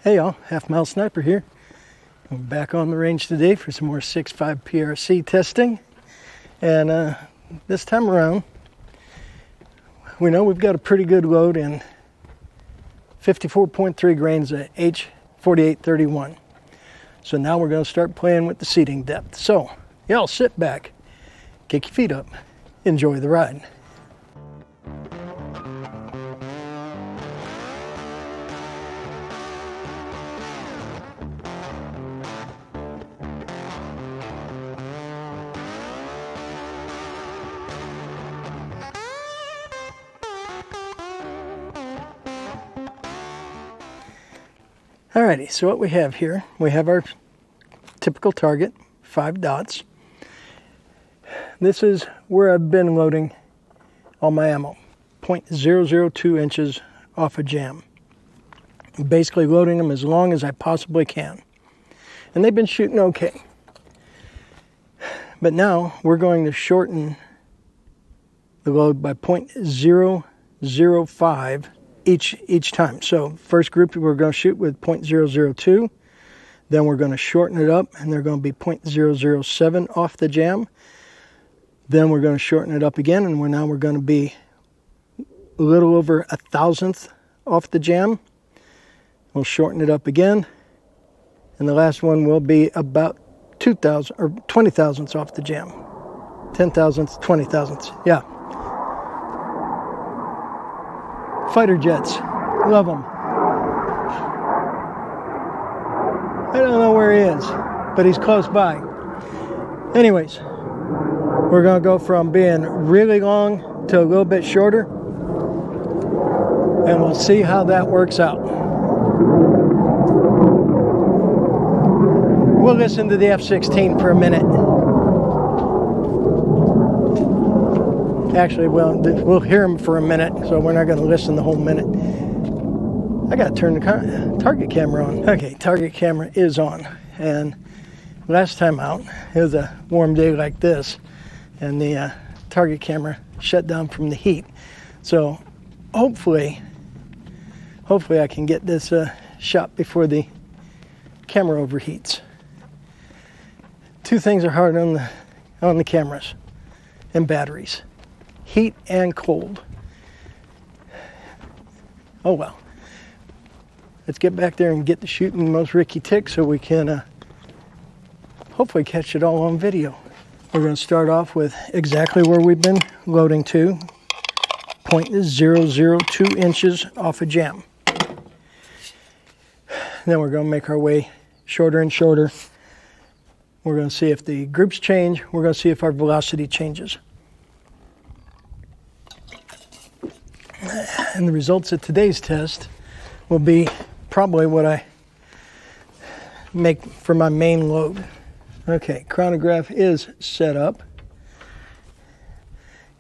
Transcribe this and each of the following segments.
Hey y'all, Halfmilesniper here. I'm back on the range today for some more 6.5 PRC testing. And this time around, we know we've got a pretty good load in 54.3 grains of H4831. So now we're going to start playing with the seating depth. So y'all sit back, kick your feet up, enjoy the ride. Alrighty, so what we have here, we have our typical target, 5 dots. This is where I've been loading all my ammo, 0.002 inches off a jam. I'm basically loading them as long as I possibly can. And they've been shooting okay. But now we're going to shorten the load by 0.005 each time. So first group we're going to shoot with 0.002, then we're going to shorten it up and they're going to be 0.007 off the jam. Then we're going to shorten it up again and we're going to be a little over 1,000th off the jam. We'll shorten it up again and the last one will be about 2,000 or 20 thousandths off the jam. 10 thousandths, 20 thousandths, yeah. Fighter jets, love them. I don't know where he is, but he's close by. Anyways, we're gonna go from being really long to a little bit shorter, and we'll see how that works out. We'll listen to the F-16 for a minute. Actually, we'll hear him for a minute, so we're not going to listen the whole minute. I got to turn the target camera on. Okay, target camera is on. And last time out, it was a warm day like this, and the target camera shut down from the heat. So hopefully I can get this shot before the camera overheats. Two things are hard on the cameras and batteries. Heat and cold. Oh well. Let's get back there and get to shooting most Ricky Tick so we can hopefully catch it all on video. We're going to start off with exactly where we've been loading to, 0.002 inches off a jam. Then we're going to make our way shorter and shorter. We're going to see if the groups change. We're going to see if our velocity changes. And the results of today's test will be probably what I make for my main load. Okay, chronograph is set up.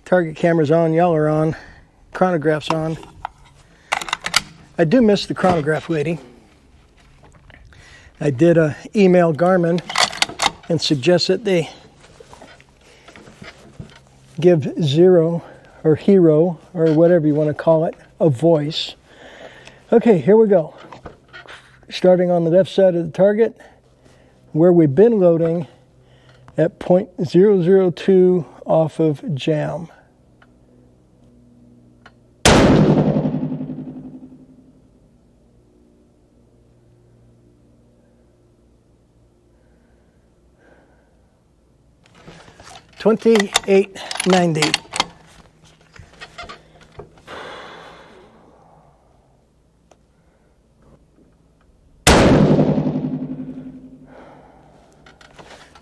Target camera's on, y'all are on. Chronograph's on. I do miss the chronograph lady. I did email Garmin and suggest that they give Zero or Hero, or whatever you want to call it, a voice. Okay, here we go. Starting on the left side of the target, where we've been loading at 0.002 off of jam. $28.90.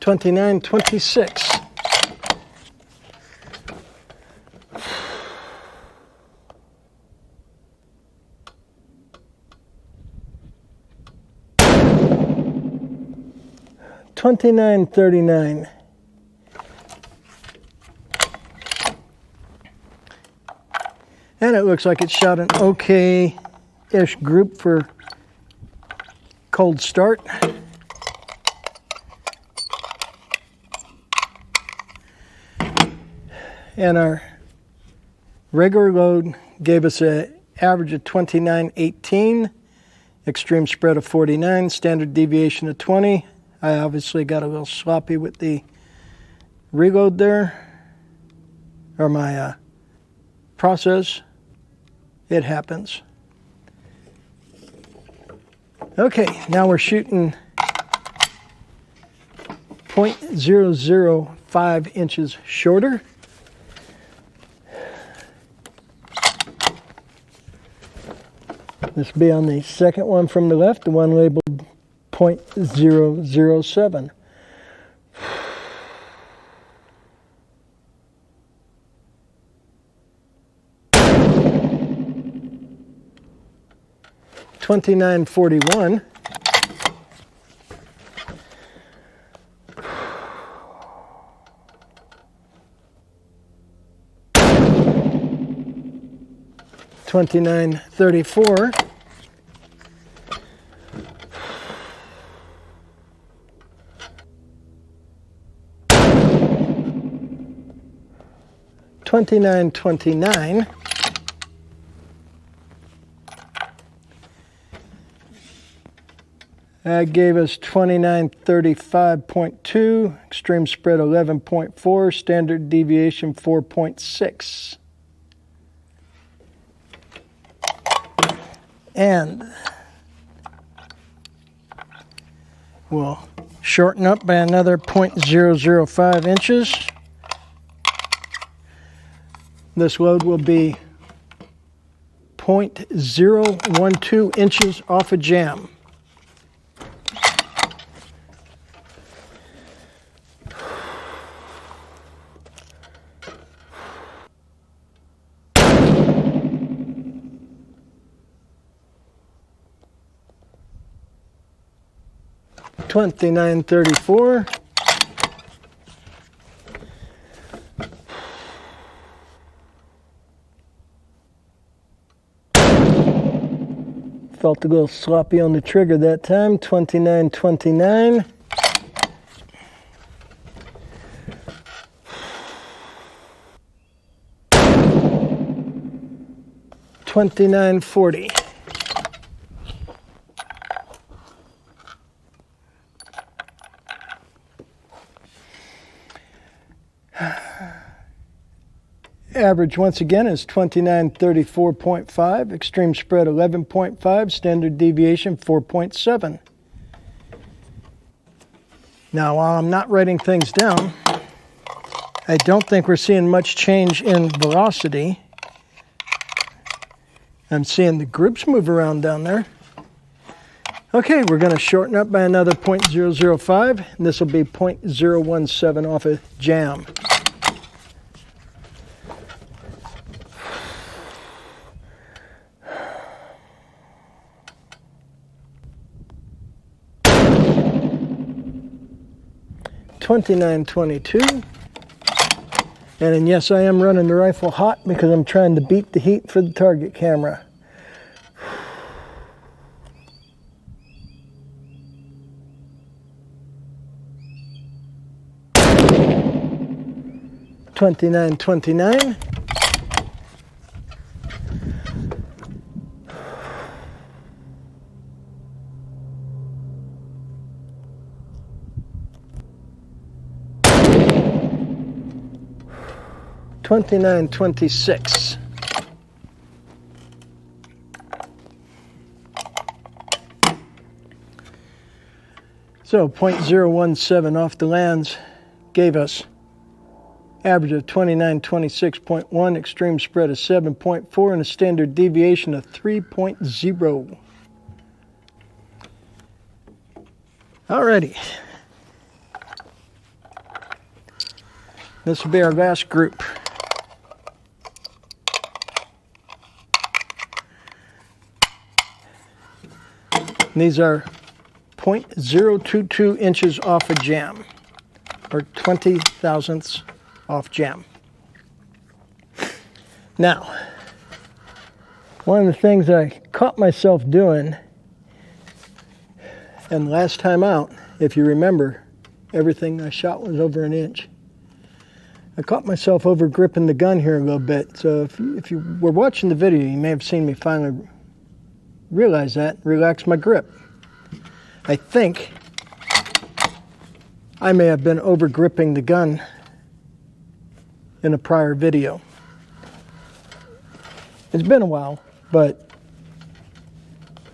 $29.26. $29.39. And it looks like it shot an okay-ish group for cold start. And our regular load gave us an average of 29.18 extreme spread of 49, standard deviation of 20. I obviously got a little sloppy with the reload there, or my process. It happens. Okay, now we're shooting 0.005 inches shorter. This will be on the second one from the left, the one labeled 0.007. $29.41. $29.34. $29.29. That gave us 2935.2, extreme spread 11.4, standard deviation 4.6. And we'll shorten up by another 0.005 inches. This load will be 0.012 inches off a jam. $29.34. Felt a little sloppy on the trigger that time. $29.29. $29.40. Average once again is 2934.5, extreme spread 11.5, standard deviation 4.7. Now, while I'm not writing things down, I don't think we're seeing much change in velocity. I'm seeing the groups move around down there. Okay, we're going to shorten up by another 0.005, and this will be 0.017 off a jam. $29.22. And then yes, I am running the rifle hot because I'm trying to beat the heat for the target camera. $29.29. $29.26. So 0.017 off the lands gave us average of 2926.1, extreme spread of 7.4, and a standard deviation of 3.0. Alrighty. This will be our last group. These are 0.022 inches off a jam, or 20 thousandths off jam. Now, one of the things I caught myself doing, and last time out, if you remember, everything I shot was over an inch. I caught myself over gripping the gun here a little bit, so if you were watching the video, you may have seen me finally realize that, relax my grip. I think I may have been over gripping the gun in a prior video. It's been a while, but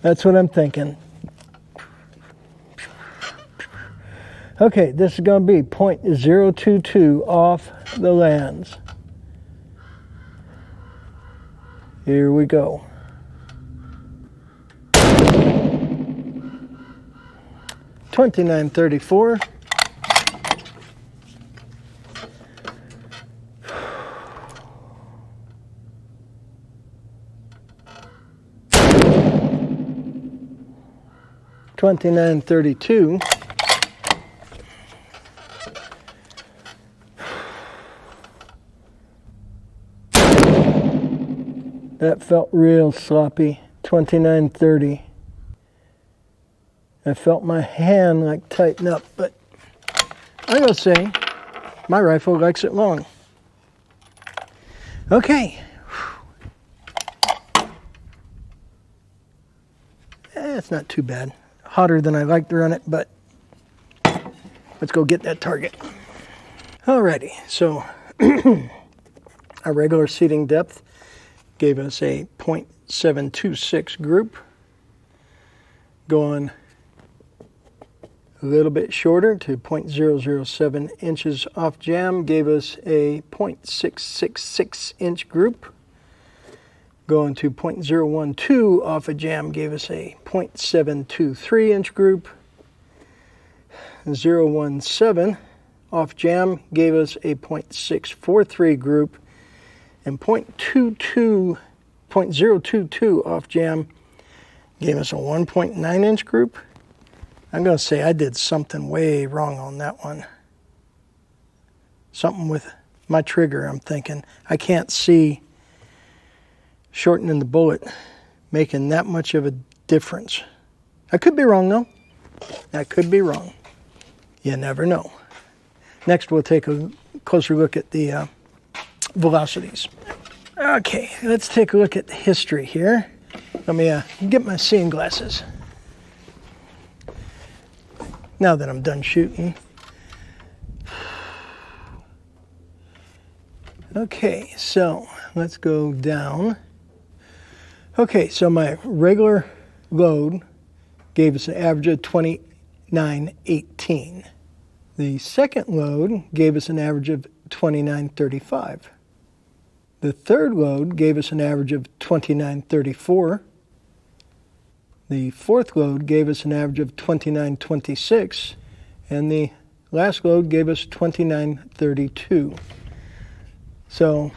that's what I'm thinking. Okay, this is going to be .022 off the lands. Here we go. .2934. .2932. That felt real sloppy. .2930. I felt my hand like tighten up, but I'm gonna say my rifle likes it long. Okay. It's not too bad. Hotter than I like to run it, but let's go get that target. Alrighty, so our regular seating depth gave us a .726 group. Going a little bit shorter to .007 inches off jam gave us a .666 inch group. Going to .012 off a jam gave us a .723 inch group. 017 off jam gave us a .643 group. And .022 off jam gave us a 1.9 inch group. I'm going to say I did something way wrong on that one. Something with my trigger, I'm thinking. I can't see shortening the bullet making that much of a difference. I could be wrong though. I could be wrong. You never know. Next we'll take a closer look at the velocities. Okay, let's take a look at the history here. Let me get my seeing glasses. Now that I'm done shooting. Okay, so let's go down. Okay, so my regular load gave us an average of 29.18. The second load gave us an average of 29.35. The third load gave us an average of 29.34. The fourth load gave us an average of 29.26. And the last load gave us 29.32. So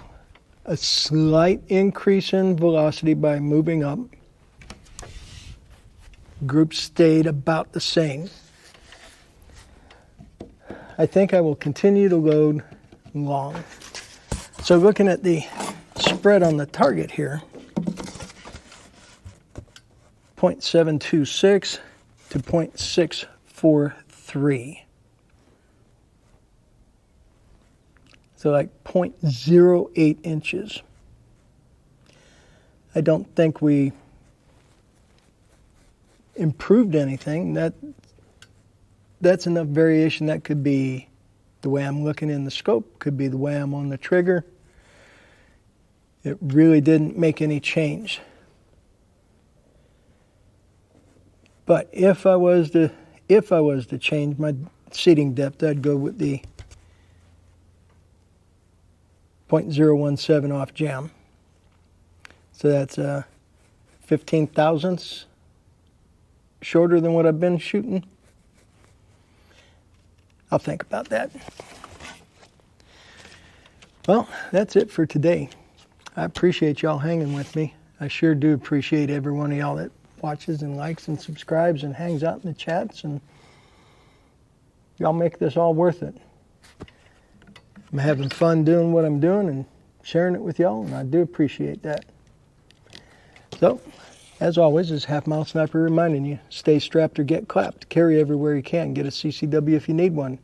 a slight increase in velocity by moving up. Group stayed about the same. I think I will continue to load long. So looking at the spread on the target here, .726 to .643. So like 0.08 inches. I don't think we improved anything. That's enough variation. That could be the way I'm looking in the scope, could be the way I'm on the trigger. It really didn't make any change. But if I was to change my seating depth, I'd go with the .017 off jam. So that's 15 thousandths shorter than what I've been shooting. I'll think about that. Well, that's it for today. I appreciate y'all hanging with me. I sure do appreciate every one of y'all that watches and likes and subscribes and hangs out in the chats, and y'all make this all worth it. I'm having fun doing what I'm doing and sharing it with y'all, and I do appreciate that. So, as always, this is Halfmilesniper reminding you, stay strapped or get clapped. Carry everywhere you can. Get a CCW if you need one.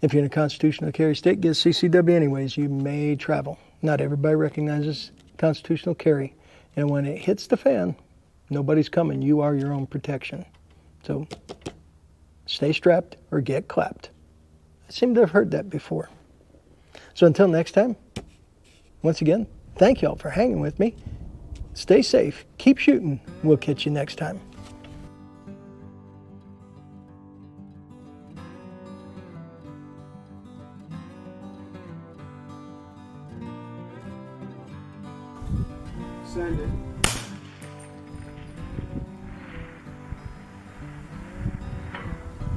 If you're in a constitutional carry state, get a CCW anyways. You may travel. Not everybody recognizes constitutional carry. And when it hits the fan, Nobody's coming. You are your own protection. So stay strapped or get clapped. I seem to have heard that before. So until next time, once again, thank y'all for hanging with me. Stay safe. Keep shooting. We'll catch you next time. Send it.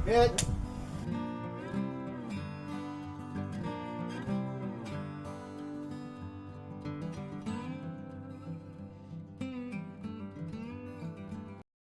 Hit.